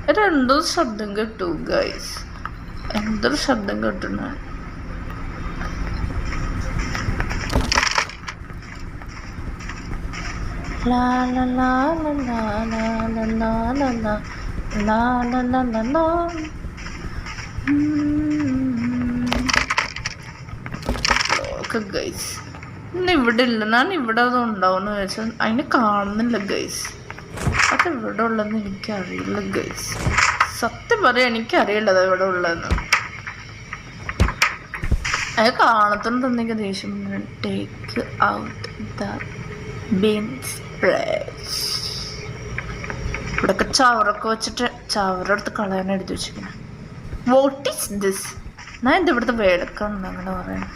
എന്തോ ശബ്ദം കേട്ടു ഗൈസ്, എന്തൊരു ശബ്ദം കേട്ടുന്ന. ഗൈസ് ഇന്ന് ഇവിടെ ഇല്ല, ഞാൻ ഇവിടെ അത് ഉണ്ടാവുമെന്ന് ചോദിച്ചാൽ അതിനെ കാണുന്നില്ല ഗൈസ്. അത് ഇവിടെ ഉള്ളതെന്ന് എനിക്കറിയില്ല ഗൈസ്, സത്യം പറയാം എനിക്കറിയില്ല അത് ഇവിടെ ഉള്ളതെന്ന്. അത് കാണത്തോണ്ട് തന്നെനിക്ക് ദേഷ്യം. Take out the bins place. ഇവിടെയൊക്കെ ചവറൊക്കെ വെച്ചിട്ട് ചവറെടുത്ത് കളയാൻ എഴുതി വെച്ചിരിക്കണം. What is this? ഞാൻ ഇത് ഇവിടുത്തെ വേടക്കാണെന്ന് അങ്ങനെ പറയണം.